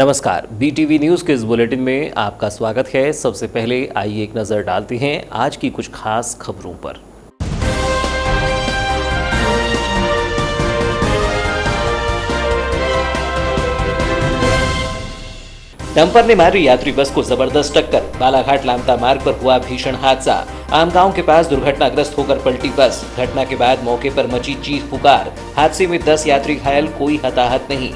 नमस्कार, BTV news के इस बुलेटिन में आपका स्वागत है। सबसे पहले आइए एक नज़र डालते हैं आज की कुछ खास खबरों पर। डंपर ने मारी यात्री बस को जबरदस्त टक्कर। बालाघाट लामता मार्ग पर हुआ भीषण हादसा। आमगांव के पास दुर्घटनाग्रस्त होकर पलटी बस। घटना के बाद मौके पर मची चीख पुकार। हादसे में 10 यात्री घायल, कोई हताहत नहीं।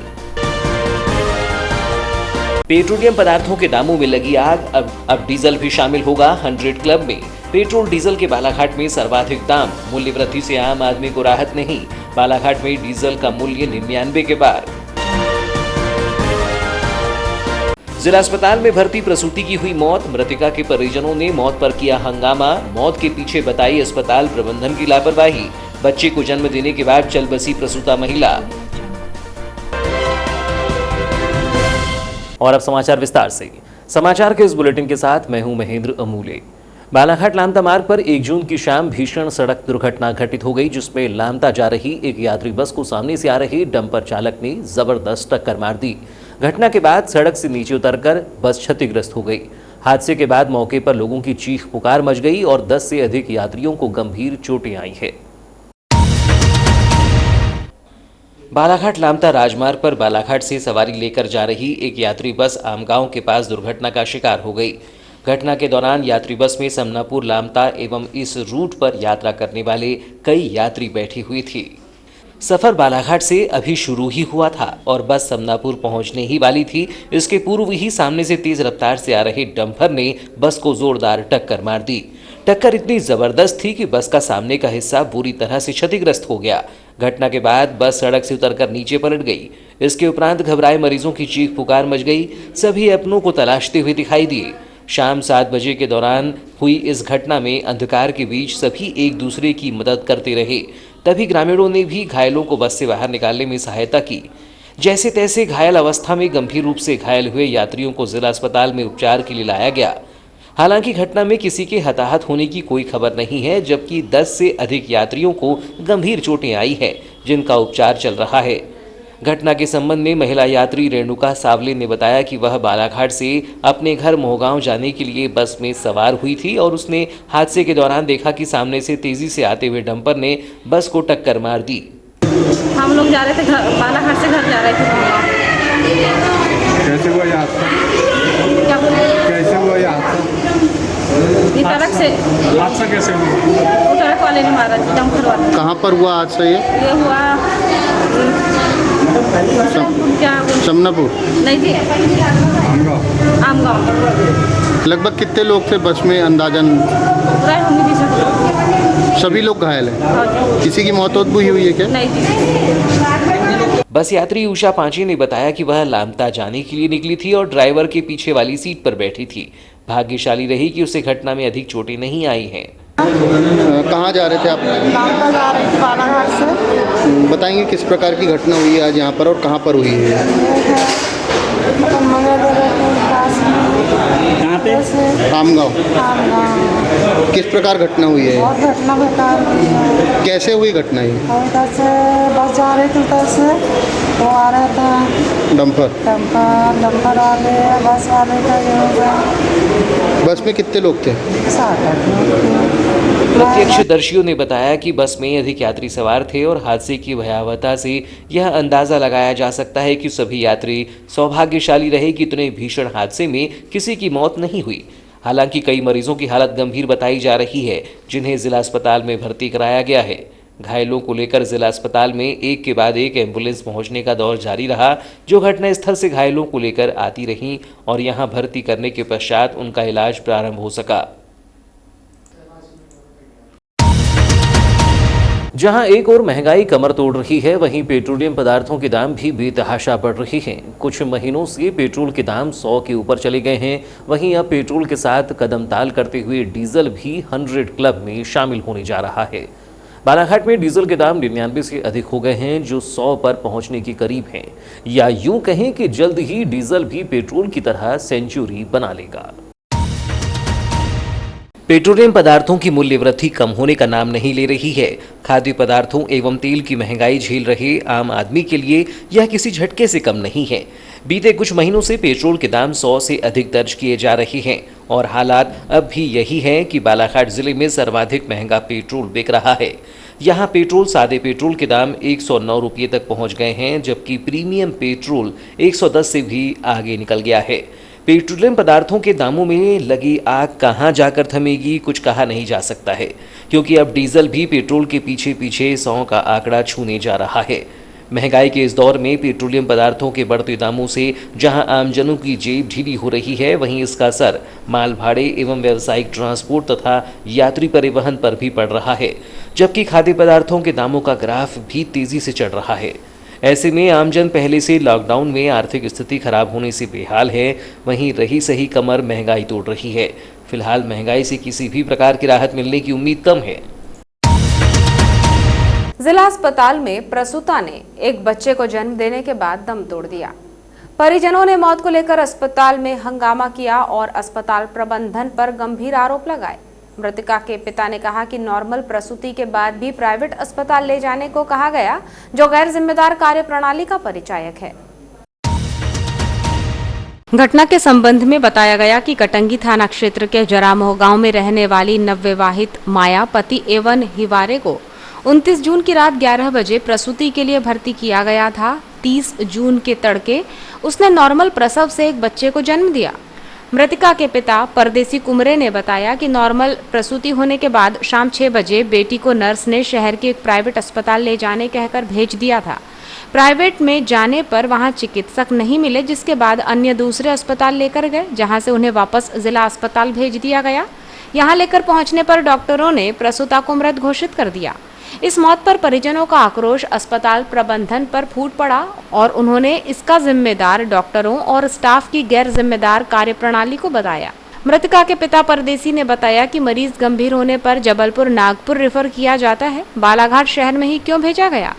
पेट्रोलियम पदार्थों के दामों में लगी आग। अब डीजल भी शामिल होगा 100 क्लब में। पेट्रोल डीजल के बालाघाट में सर्वाधिक दाम। मूल्य वृद्धि से आम आदमी को राहत नहीं। बालाघाट में डीजल का मूल्य 99 के पार। जिला अस्पताल में भर्ती प्रसूति की हुई मौत। मृतका के परिजनों ने मौत पर किया हंगामा। मौत के पीछे बताई अस्पताल प्रबंधन की लापरवाही। बच्चे को जन्म देने के बाद चल बसी प्रसूता महिला। और अब समाचार विस्तार से। समाचार के इस बुलेटिन के साथ मैं हूं महेंद्र अमूले। बालाघाट लामता मार्ग पर 1 जून की शाम भीषण सड़क दुर्घटना घटित हो गई, जिसमें लामता जा रही एक यात्री बस को सामने से आ रहे डंपर चालक ने जबरदस्त टक्कर मार दी। घटना के बाद सड़क से नीचे उतरकर बस क्षतिग्रस्त हो गई। हादसे के बाद मौके पर लोगों की चीख पुकार मच गई और 10 से अधिक यात्रियों को गंभीर चोटें आई है। बालाघाट लामता राजमार्ग पर बालाघाट से सवारी लेकर जा रही एक यात्री बस आमगांव के पास दुर्घटना का शिकार हो गई। घटना के दौरान यात्री बस में समनापुर लामता एवं इस रूट पर यात्रा करने वाले कई यात्री बैठी हुई थी। सफर बालाघाट से अभी शुरू ही हुआ था और बस समनापुर पहुंचने ही वाली थी। इसके पूर्व ही सामने से तेज रफ्तार से आ रहे डंपर ने बस को जोरदार टक्कर मार दी। टक्कर इतनी जबरदस्त थी कि बस का सामने का हिस्सा बुरी तरह से क्षतिग्रस्त हो गया। घटना के बाद बस सड़क से उतरकर नीचे पलट गई। इसके उपरांत घबराए मरीजों की चीख पुकार मच गई। सभी अपनों को तलाशते हुए दिखाई दिए। शाम 7 बजे के दौरान हुई इस घटना में अंधकार के बीच सभी एक दूसरे की मदद करते रहे। तभी ग्रामीणों ने भी घायलों को बस से बाहर निकालने में सहायता की। जैसे तैसे घायल अवस्था में गंभीर रूप से घायल हुए यात्रियों को जिला अस्पताल में उपचार के लिए लाया गया। हालांकि घटना में किसी के हताहत होने की कोई खबर नहीं है, जबकि 10 से अधिक यात्रियों को गंभीर चोटें आई है, जिनका उपचार चल रहा है। घटना के संबंध में महिला यात्री रेणुका सावले ने बताया कि वह बालाघाट से अपने घर मोहगांव जाने के लिए बस में सवार हुई थी और उसने हादसे के दौरान देखा कि सामने से तेजी से आते हुए डंपर ने बस को टक्कर मार दी। हम लोग जा रहे थे बालाघाट से घर जा रहे थे। कैसे हुआ ये हादसा? क्या बोले? कैसे हुआ ये हादसा? ट्रक से। हादसा कैसे हुआ? वो ट्रक वाले ने मारा, डंपर वाले। कहाँ पर हुआ हादसा ये हुआ क्या समनापुर नहीं थी, आमगांव। लगभग कितने लोग थे बस में अंदाजन? सभी लोग घायल हैं। किसी की मौत भी हुई है क्या? नहीं थी। बस यात्री उषा पांचे ने बताया कि वह लामता जाने के लिए निकली थी और ड्राइवर के पीछे वाली सीट पर बैठी थी। भाग्यशाली रही कि उसे घटना में अधिक चोटें नहीं आई हैं। कहाँ जा रहे थे आप? लामता जा रहे थे बालाघाट से। बताएंगे किस प्रकार की घटना हुई है आज यहाँ पर और कहाँ पर हुई है? कहाँ पे? आमगांव। किस प्रकार घटना हुई है? बहुत घटना बेकार हुई है। कैसे हुई घटना ये? उधर से बस जा रही थी, उधर से वो आ रहा था डंपर वाले, बस वाले का ये होगा। बस में कितने लोग थे? 7-8 लोग। प्रत्यक्षदर्शियों ने बताया कि बस में अधिक यात्री सवार थे और हादसे की भयावहता से यह अंदाजा लगाया जा सकता है कि सभी यात्री सौभाग्यशाली रहे कि इतने भीषण हादसे में किसी की मौत नहीं हुई। हालांकि कई मरीजों की हालत गंभीर बताई जा रही है, जिन्हें जिला अस्पताल में भर्ती कराया गया है। घायलों को लेकर जिला अस्पताल में एक के बाद एक एम्बुलेंस पहुंचने का दौर जारी रहा, जो घटनास्थल से घायलों को लेकर आती रहीं और यहां भर्ती करने के पश्चात उनका इलाज प्रारंभ हो सका। जहां एक और महंगाई कमर तोड़ रही है, वहीं पेट्रोलियम पदार्थों के दाम भी बेतहाशा बढ़ रही हैं। कुछ महीनों से पेट्रोल के दाम 100 के ऊपर चले गए हैं। वहीं अब पेट्रोल के साथ कदम ताल करते हुए डीजल भी 100 क्लब में शामिल होने जा रहा है। बालाघाट में डीजल के दाम 99 से अधिक हो गए हैं, जो 100 पर पहुंचने के करीब हैं, या यूं कहें कि जल्द ही डीजल भी पेट्रोल की तरह सेंचुरी बना लेगा। पेट्रोलियम पदार्थों की मूल्य वृद्धि कम होने का नाम नहीं ले रही है। खाद्य पदार्थों एवं तेल की महंगाई झेल रहे आम आदमी के लिए यह किसी झटके से कम नहीं है। बीते कुछ महीनों से पेट्रोल के दाम 100 से अधिक दर्ज किए जा रहे हैं और हालात अब भी यही हैं कि बालाघाट जिले में सर्वाधिक महंगा पेट्रोल बिक रहा है। यहाँ पेट्रोल सादे पेट्रोल के दाम 109 रुपये तक पहुँच गए हैं, जबकि प्रीमियम पेट्रोल 110 से भी आगे निकल गया है। पेट्रोलियम पदार्थों के दामों में लगी आग कहां जाकर थमेगी, कुछ कहा नहीं जा सकता है, क्योंकि अब डीजल भी पेट्रोल के पीछे पीछे 100 का आंकड़ा छूने जा रहा है। महंगाई के इस दौर में पेट्रोलियम पदार्थों के बढ़ते दामों से जहां आमजनों की जेब ढीली हो रही है, वहीं इसका असर माल भाड़े एवं व्यावसायिक ट्रांसपोर्ट तथा यात्री परिवहन पर भी पड़ रहा है, जबकि खाद्य पदार्थों के दामों का ग्राफ भी तेजी से चढ़ रहा है। ऐसे में आमजन पहले से लॉकडाउन में आर्थिक स्थिति खराब होने से बेहाल है, वहीं रही सही कमर महंगाई तोड़ रही है। फिलहाल महंगाई से किसी भी प्रकार की राहत मिलने की उम्मीद कम है। जिला अस्पताल में प्रसूता ने एक बच्चे को जन्म देने के बाद दम तोड़ दिया। परिजनों ने मौत को लेकर अस्पताल में हंगामा किया और अस्पताल प्रबंधन पर गंभीर आरोप लगाए। मृतका के पिता ने कहा कि नॉर्मल प्रसूति के बाद भी प्राइवेट अस्पताल ले जाने को कहा गया, जो गैर जिम्मेदार कार्यप्रणाली का परिचायक है। घटना के संबंध में बताया गया कि कटंगी थाना क्षेत्र के जरामोह गांव में रहने वाली नवविवाहित माया पति एवं हिवारे को 29 जून की रात 11 बजे प्रसूति के लिए भर्ती किया गया था। 30 जून के तड़के उसने नॉर्मल प्रसव से एक बच्चे को जन्म दिया। मृतका के पिता परदेसी कुमरे ने बताया कि नॉर्मल प्रसूति होने के बाद शाम 6 बजे बेटी को नर्स ने शहर के एक प्राइवेट अस्पताल ले जाने कहकर भेज दिया था। प्राइवेट में जाने पर वहां चिकित्सक नहीं मिले, जिसके बाद अन्य दूसरे अस्पताल लेकर गए, जहां से उन्हें वापस जिला अस्पताल भेज दिया गया। यहां लेकर पहुंचने पर डॉक्टरों ने प्रसूता को मृत घोषित कर दिया। इस मौत पर परिजनों का आक्रोश अस्पताल प्रबंधन पर फूट पड़ा और उन्होंने इसका जिम्मेदार डॉक्टरों और स्टाफ की गैर जिम्मेदार कार्यप्रणाली को बताया। मृतका के पिता परदेसी ने बताया कि मरीज गंभीर होने पर जबलपुर नागपुर रेफर किया जाता है, बालाघाट शहर में ही क्यों भेजा गया।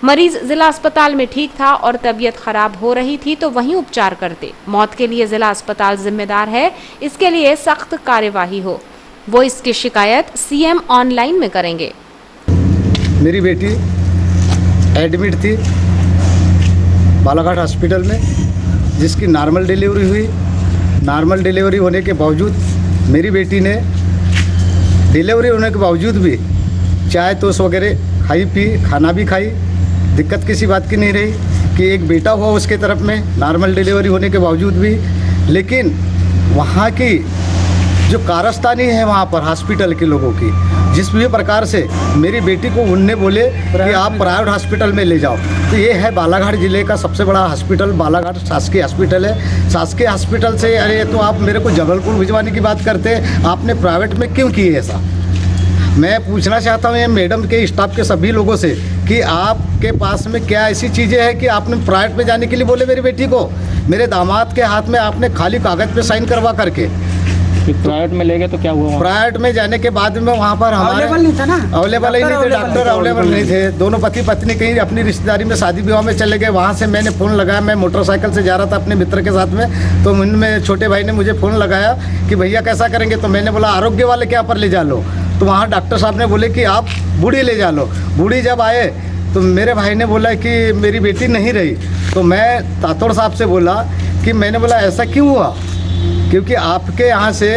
मरीज जिला अस्पताल में ठीक था और तबीयत खराब हो रही थी तो वहीं उपचार करते। मौत के लिए जिला अस्पताल जिम्मेदार है, इसके लिए सख्त कार्यवाही हो। वो इसकी शिकायत सीएम ऑनलाइन में करेंगे। मेरी बेटी एडमिट थी बालाघाट हॉस्पिटल में, जिसकी नॉर्मल डिलीवरी हुई। नॉर्मल डिलीवरी होने के बावजूद मेरी बेटी ने डिलीवरी होने के बावजूद भी चाय तोश वगैरह खाई पी, खाना भी खाई। दिक्कत किसी बात की नहीं रही कि एक बेटा हुआ उसके तरफ में नॉर्मल डिलीवरी होने के बावजूद भी। लेकिन वहाँ की जो कारस्तानी है वहाँ पर हॉस्पिटल के लोगों की, जिस भी प्रकार से मेरी बेटी को उनने बोले कि आप प्राइवेट हॉस्पिटल में ले जाओ, तो ये है बालाघाट ज़िले का सबसे बड़ा हॉस्पिटल बालाघाट शासकीय हॉस्पिटल है। शासकीय हॉस्पिटल से अरे तो आप मेरे को जबलपुर भिजवाने की बात करते हैं, आपने प्राइवेट में क्यों की है ऐसा। मैं पूछना चाहता हूँ ये मैडम के स्टाफ के सभी लोगों से कि आपके पास में क्या ऐसी चीज़ें हैं कि आपने प्राइवेट में जाने के लिए बोले मेरी बेटी को। मेरे दामाद के हाथ में आपने खाली कागज़ पे साइन करवा करके प्राइवेट में ले गए तो क्या हुआ? प्राइवेट में जाने के बाद में वहाँ पर हमारे अवेलेबल ही नहीं थे, डॉक्टर अवेलेबल नहीं थे। दोनों पति पत्नी कहीं अपनी रिश्तेदारी में शादी विवाह में चले गए। वहाँ से मैंने फ़ोन लगाया, मैं मोटरसाइकिल से जा रहा था अपने मित्र के साथ में, तो उनमें छोटे भाई ने मुझे फ़ोन लगाया कि भैया कैसा करेंगे। तो मैंने बोला आरोग्य वाले के यहाँ पर ले जा लो। तो वहाँ डॉक्टर साहब ने बोले कि आप बूढ़ी ले जा लो। बूढ़ी जब आए तो मेरे भाई ने बोला कि मेरी बेटी नहीं रही। तो मैं तातोड़ साहब से बोला कि मैंने बोला ऐसा क्यों हुआ, क्योंकि आपके यहाँ से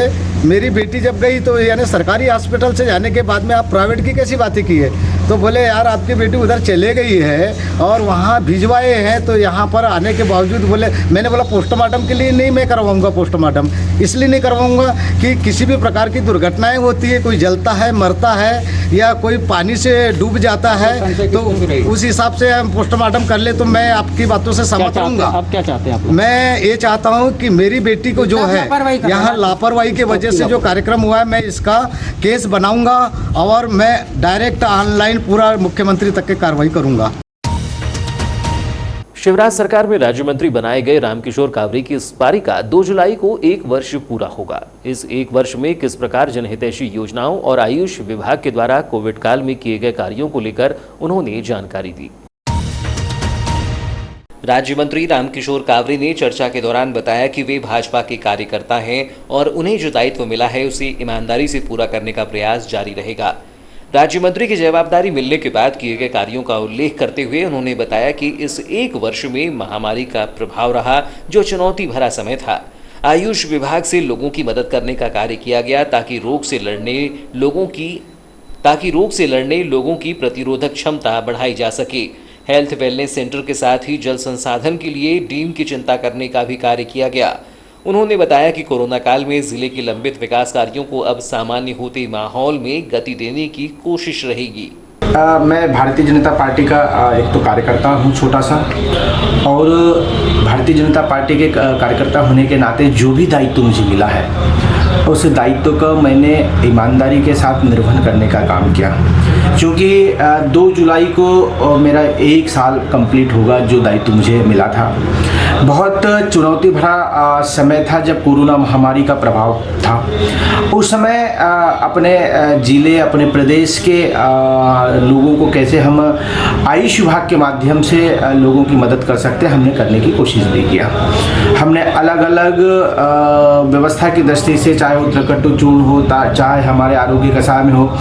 मेरी बेटी जब गई तो यानी सरकारी हॉस्पिटल से जाने के बाद में आप प्राइवेट की कैसी बातें की है। तो बोले यार आपकी बेटी उधर चले गई है और वहाँ भिजवाए हैं, तो यहाँ पर आने के बावजूद बोले। मैंने बोला पोस्टमार्टम के लिए नहीं मैं करवाऊँगा पोस्टमार्टम, इसलिए नहीं करवाऊँगा कि किसी भी प्रकार की दुर्घटनाएँ होती है, कोई जलता है मरता है या कोई पानी से डूब जाता है, तो उस हिसाब से हम पोस्टमार्टम कर ले। तो मैं आपकी बातों से सहमत रहूँगा। आप क्या चाहते हैं? मैं ये चाहता हूँ कि मेरी बेटी को जो है यहाँ लापरवाही की वजह से जो कार्यक्रम हुआ है, मैं इसका केस बनाऊंगा और मैं डायरेक्ट ऑनलाइन पूरा मुख्यमंत्री तक की कार्रवाई करूंगा। शिवराज सरकार में राज्य मंत्री बनाए गए रामकिशोर कावरे की इस पारी का 2 जुलाई को 1 वर्ष पूरा होगा। इस 1 वर्ष में किस प्रकार जनहितैषी योजनाओं और आयुष विभाग के द्वारा कोविड काल में किए गए कार्यों को लेकर उन्होंने जानकारी दी। राज्य मंत्री रामकिशोर कावरे ने चर्चा के दौरान बताया कि वे भाजपा के कार्यकर्ता हैं और उन्हें जो दायित्व मिला है उसे ईमानदारी से पूरा करने का प्रयास जारी रहेगा। राज्य मंत्री की जवाबदारी मिलने के बाद किए गए कार्यों का उल्लेख करते हुए उन्होंने बताया कि इस एक वर्ष में महामारी का प्रभाव रहा, जो चुनौती भरा समय था। आयुष विभाग से लोगों की मदद करने का कार्य किया गया ताकि रोग से लड़ने लोगों की प्रतिरोधक क्षमता बढ़ाई जा सके। हेल्थ वेलनेस सेंटर के साथ ही जल संसाधन के लिए डीम की चिंता करने का भी कार्य किया गया। उन्होंने बताया कि कोरोना काल में जिले के लंबित विकास कार्यों को अब सामान्य होते माहौल में गति देने की कोशिश रहेगी। मैं भारतीय जनता पार्टी का एक तो कार्यकर्ता हूं छोटा सा, और भारतीय जनता पार्टी के कार्यकर्ता होने के नाते जो भी दायित्व मुझे मिला है उस दायित्व का मैंने ईमानदारी के साथ निर्वहन करने का काम किया, क्योंकि 2 जुलाई को मेरा 1 साल कंप्लीट होगा जो दायित्व मुझे मिला था। बहुत चुनौती भरा समय था जब कोरोना महामारी का प्रभाव था। उस समय अपने जिले, अपने प्रदेश के लोगों को कैसे हम आयुष विभाग के माध्यम से लोगों की मदद कर सकते हैं, हमने करने की कोशिश भी किया। हमने अलग अलग व्यवस्था की दृष्टि से, चाहे वो त्रकट्टू चूर्ण हो, चाहे हमारे आरोग्य कषाय में हो,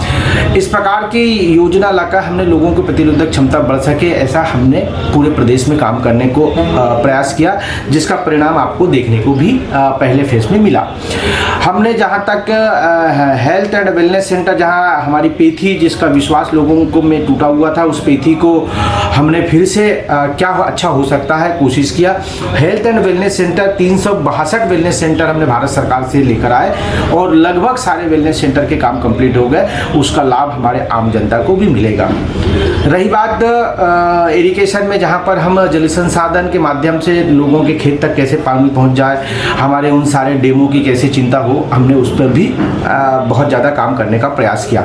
इस प्रकार की योजना लाकर हमने लोगों की प्रतिरोधक क्षमता बढ़ सके, ऐसा हमने पूरे प्रदेश में काम करने को प्रयास किया, जिसका परिणाम आपको देखने को भी पहले फेज में मिला। हमने जहां तक हेल्थ एंड वेलनेस सेंटर, जहां हमारी पेथी जिसका विश्वास लोगों को में टूटा हुआ था, उस पेथी को हमने फिर से क्या अच्छा हो सकता है कोशिश किया। Health and wellness centre 362 wellness centre हमने भारत सरकार से लेकर आए और लगभग सारे वेलनेस सेंटर के काम कंप्लीट हो गए। उसका लाभ हमारे आम जनता को भी मिलेगा। रही बात इरिगेशन में, जहां पर हम जल संसाधन के माध्यम से लोगों के खेत तक कैसे पानी पहुंच जाए, हमारे उन सारे डेमों की कैसे चिंता हो, हमने उस पर भी बहुत ज़्यादा काम करने का प्रयास किया।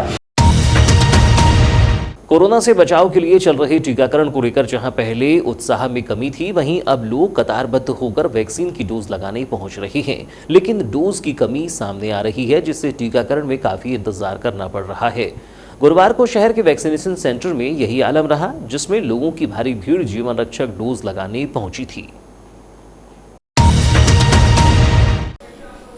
कोरोना से बचाव के लिए चल रहे टीकाकरण को लेकर जहां पहले उत्साह में कमी थी, वहीं अब लोग कतारबद्ध होकर वैक्सीन की डोज लगाने पहुंच रहे हैं। लेकिन डोज की कमी सामने आ रही है, जिससे टीकाकरण में काफी इंतजार करना पड़ रहा है। गुरुवार को शहर के वैक्सीनेशन सेंटर में यही आलम रहा, जिसमें लोगों की भारी भीड़ जीवन रक्षक डोज लगाने पहुंची थी।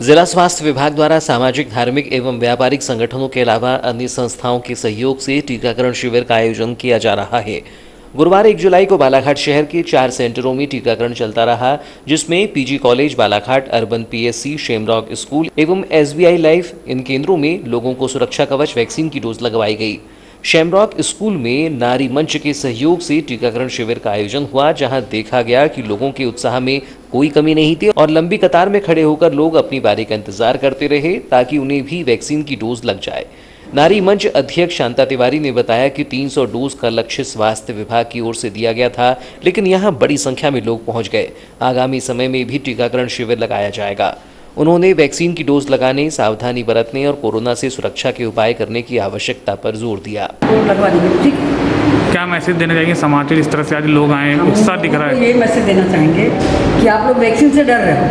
जिला स्वास्थ्य विभाग द्वारा सामाजिक, धार्मिक एवं व्यापारिक संगठनों के अलावा अन्य संस्थाओं के सहयोग से टीकाकरण शिविर का आयोजन किया जा रहा है। गुरुवार 1 जुलाई को बालाघाट शहर के 4 सेंटरों में टीकाकरण चलता रहा, जिसमें PG college Balaghat, urban PSC, shamrock school एवं एसबीआई लाइफ, इन केंद्रों में लोगों को सुरक्षा कवच वैक्सीन की डोज लगवाई गई। शेमरॉक स्कूल में नारी मंच के सहयोग से टीकाकरण शिविर का आयोजन हुआ, जहां देखा गया कि लोगों के उत्साह में कोई कमी नहीं थी और लंबी कतार में खड़े होकर लोग अपनी बारी का इंतजार करते रहे ताकि उन्हें भी वैक्सीन की डोज लग जाए। नारी मंच अध्यक्ष शांता तिवारी ने बताया कि 300 डोज का लक्ष्य स्वास्थ्य विभाग की ओर से दिया गया था, लेकिन यहां बड़ी संख्या में लोग पहुंच गए। आगामी समय में भी टीकाकरण शिविर लगाया जाएगा। उन्होंने वैक्सीन की डोज लगाने, सावधानी बरतने और कोरोना से सुरक्षा के उपाय करने की आवश्यकता पर जोर दिया। क्या मैसेज देना चाहेंगे समाज इस तरह से आज लोग आए, उत्साह दिख रहा है? ये मैसेज देना चाहेंगे कि आप लोग वैक्सीन से डर रहे हो,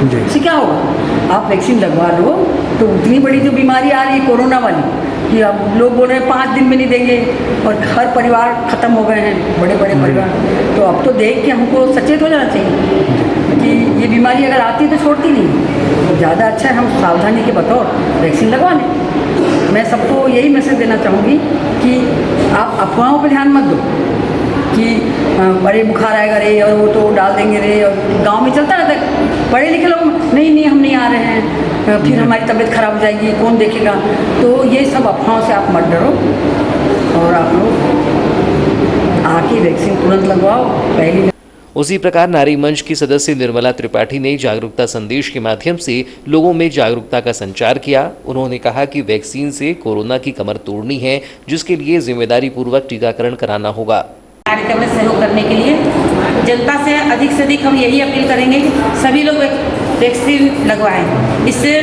जी, इससे क्या होगा? आप वैक्सीन लगवा लो तो उतनी बड़ी जो बीमारी आ रही है कोरोना वाली, कि अब लोग बोल रहे हैं 5 दिन में नहीं देंगे और हर परिवार ख़त्म हो गए हैं, बड़े बड़े परिवार। तो अब तो देख के हमको सचेत हो जाना चाहिए कि ये बीमारी अगर आती है तो छोड़ती नहीं, तो ज़्यादा अच्छा है हम सावधानी के बतौर वैक्सीन लगवा लें। मैं सबको यही मैसेज देना चाहूँगी कि आप अफवाहों पर ध्यान मत दो कि अरे बुखार आएगा रे और वो तो डाल देंगे रे, और गांव में चलता रहता है, पढ़े लिखे लोग नहीं हम नहीं आ रहे हैं, फिर हमारी तबीयत खराब हो जाएगी, कौन देखेगा। तो ये सब अफवाहों से आप मत डरो और आप लोग आके वैक्सीन तुरंत लगवाओ। पहली उसी प्रकार नारी मंच की सदस्य निर्मला त्रिपाठी ने जागरूकता संदेश के माध्यम से लोगों में जागरूकता का संचार किया। उन्होंने कहा कि वैक्सीन से कोरोना की कमर तोड़नी है, जिसके लिए जिम्मेदारी पूर्वक टीकाकरण कराना होगा। कार्यक्रम में सहयोग करने के लिए जनता से अधिक हम यही अपील करेंगे कि सभी लोग वैक्सीन लगवाएं। इससे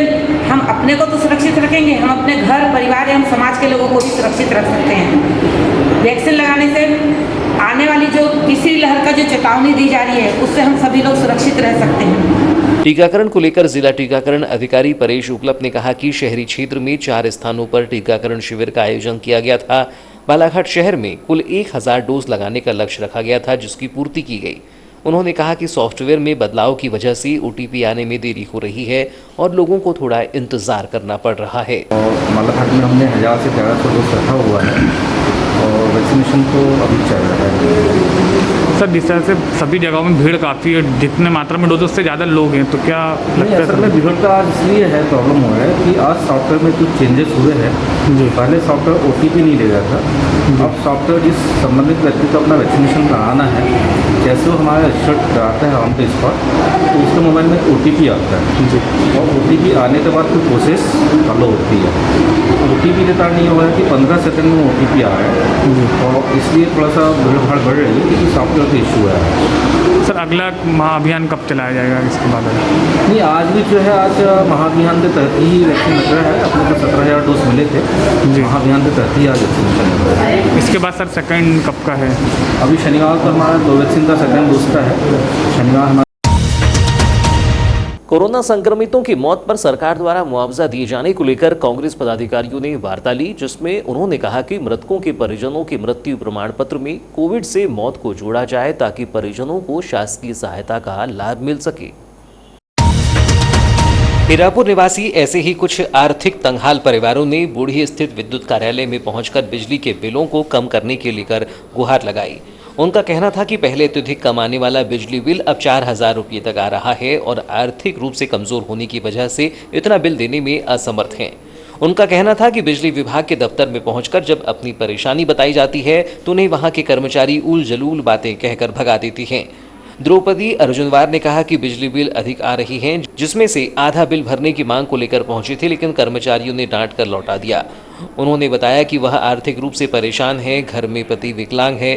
हम अपने को तो सुरक्षित रखेंगे, हम अपने घर परिवार एवं समाज के लोगों को भी सुरक्षित रख सकते हैं। वैक्सीन लगाने से आने वाली जो तीसरी लहर का जो चेतावनी दी जा रही है, उससे हम सभी लोग सुरक्षित रह सकते हैं। टीकाकरण को लेकर जिला टीकाकरण अधिकारी परेश उपलप ने कहा कि शहरी क्षेत्र में 4 स्थानों पर टीकाकरण शिविर का आयोजन किया गया था। बालाघाट शहर में कुल 1000 डोज लगाने का लक्ष्य रखा गया था, जिसकी पूर्ति की गई। उन्होंने कहा कि सॉफ्टवेयर में बदलाव की वजह से OTP आने में देरी हो रही है और लोगों को थोड़ा इंतजार करना पड़ रहा है। और बालाघाट में हमने 1000 से 1100 डोज रखा हुआ है और वैक्सीनेशन तो अभी चल रहा है। सर जिस तरह से सभी जगहों में भीड़ काफ़ी है, जितने मात्रा में डोज उससे ज़्यादा लोग हैं, तो क्या लगता है असल में भीड़ का आज इसलिए है प्रॉब्लम हुआ है कि आज सॉफ्टवेयर में कुछ चेंजेस हुए हैं। जी। पहले सॉफ्टवेयर OTP नहीं ले रहा था, अब सॉफ्टवेयर जिस संबंधित व्यक्ति को अपना वैक्सीनेशन कराना है, जैसे वो हमारा रजिस्टर्ड कराता है ऑन द स्पॉट, तो उसके मोबाइल में OTP आता है जी, और OTP आने के बाद कोई प्रोसेस फॉलो होती है। OTP के कारण ये हो रहा है कि 15 सेकंड में OTP आ रहा है जी, और इसलिए थोड़ा सा भीड़ भाड़ बढ़ रही है क्योंकि सॉफ्टवेयर का इशू है। सर अगला महाअभियान कब चलाया जाएगा इसके बाद? नहीं, आज भी जो है आज महाअभियान के तहत ही वैक्सीन लग रहा है। अपने को 17,000 डोज मिले थे जी, महाअभियान के तहत ही आज वैक्सीनेशन लग रहा है। इसके बाद सर सेकंड कब का है? अभी शनिवार को हमारा 2 वैक्सीन का सेकंड डोज का है। शनिवार हमारा कोरोना संक्रमितों की मौत पर सरकार द्वारा मुआवजा दिए जाने को लेकर कांग्रेस पदाधिकारियों ने वार्ता ली, जिसमें उन्होंने कहा कि मृतकों के परिजनों के मृत्यु प्रमाण पत्र में कोविड से मौत को जोड़ा जाए ताकि परिजनों को शासकीय सहायता का लाभ मिल सके। हीरापुर निवासी ऐसे ही कुछ आर्थिक तंगहाल परिवारों ने बूढ़ी स्थित विद्युत कार्यालय में पहुंचकर बिजली के बिलों को कम करने के लेकर गुहार लगाई। उनका कहना था कि पहले अत्यधिक कमाने वाला बिजली बिल अब 4,000 रुपये तक आ रहा है और आर्थिक रूप से कमजोर होने की वजह से इतना बिल देने में असमर्थ हैं। उनका कहना था कि बिजली विभाग के दफ्तर में पहुंचकर जब अपनी परेशानी बताई जाती है तो उन्हें वहां के कर्मचारी उल जलूल बातें कहकर भगा देती हैं। द्रौपदी अर्जुनवार ने कहा कि बिजली बिल अधिक आ रही हैं, जिसमें से आधा बिल भरने की मांग को लेकर पहुंची थी, लेकिन कर्मचारियों ने डांट कर लौटा दिया। उन्होंने बताया कि वह आर्थिक रूप से परेशान है, घर में पति विकलांग है,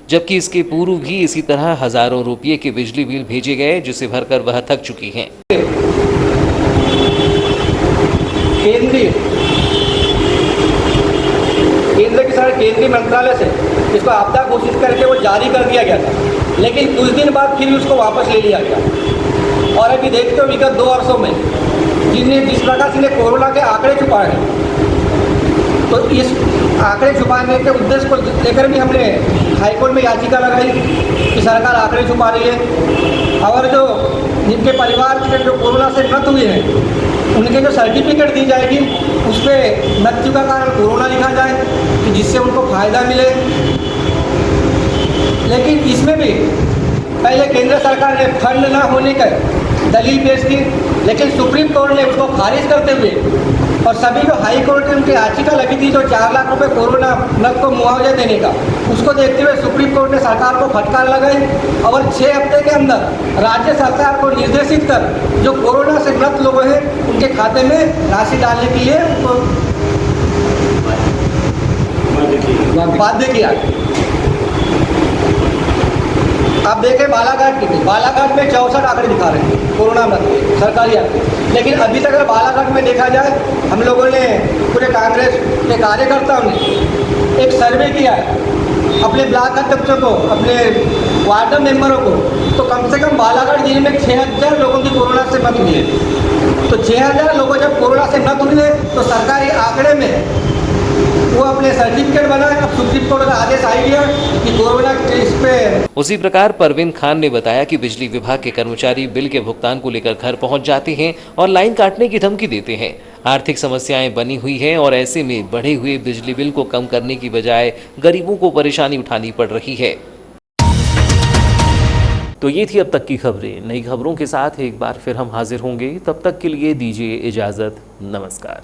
जबकि इसके पूर्व भी इसी तरह हजारों रुपये के बिजली बिल भेजे गए, जिसे भरकर वह थक चुकी हैं। केंद्रीय मंत्रालय से इसको आपदा घोषित करके वो जारी कर दिया गया था, लेकिन कुछ दिन बाद फिर उसको वापस ले लिया गया। और अभी देखते हो विगत 2 वर्षों में जिस प्रकार से कोरोना के आंकड़े छुपाए हैं, तो इस आंकड़े छुपाने के उद्देश्य को लेकर भी हमने हाईकोर्ट में याचिका लगाई कि सरकार आंकड़े छुपा रही है और जो जिनके परिवार के जो कोरोना से मृत हुए हैं उनके जो सर्टिफिकेट दी जाएगी उस पर मृत्यु का कारण कोरोना लिखा जाए कि जिससे उनको फ़ायदा मिले। लेकिन इसमें भी पहले केंद्र सरकार ने फंड न होने का दलील पेश की, लेकिन सुप्रीम कोर्ट ने उसको खारिज करते हुए और सभी जो हाई कोर्ट में उनकी याचिका लगी थी जो 4 लाख रुपए कोरोना मृत को मुआवजा देने का, उसको देखते हुए सुप्रीम कोर्ट ने सरकार को फटकार लगाई और 6 हफ्ते के अंदर राज्य सरकार को निर्देशित कर जो कोरोना से मृत लोग हैं उनके खाते में राशि डालने के लिए उनको बाध्य किया। आप देखें बालाघाट में 64 आंकड़े दिखा रहे हैं कोरोना मृत सरकारी आंकड़े, लेकिन अभी तक अगर बालाघाट में देखा जाए हम लोगों ने पूरे कांग्रेस के कार्यकर्ताओं ने एक सर्वे किया है अपने ब्लॉक अध्यक्षों को, अपने वार्ड मेंबरों को, तो कम से कम बालाघाट जिले में 6,000 लोगों की कोरोना से मौत हुई है। तो 6,000 लोगों जब कोरोना से मौत हुई है तो सरकारी आंकड़े में वो अपने सर्टिफिकेट बनाए। अब सुप्रीम कोर्ट का आदेश आ गया कि कोरोना केस पे। उसी प्रकार परवीन खान ने बताया कि बिजली विभाग के कर्मचारी बिल के भुगतान को लेकर घर पहुंच जाते हैं और लाइन काटने की धमकी देते हैं। आर्थिक समस्याएं बनी हुई हैं और ऐसे में बढ़े हुए बिजली बिल को कम करने की बजाय गरीबों को परेशानी उठानी पड़ रही है। तो ये थी अब तक की खबरें। नई खबरों के साथ एक बार फिर हम हाजिर होंगे, तब तक के लिए दीजिए इजाजत। नमस्कार।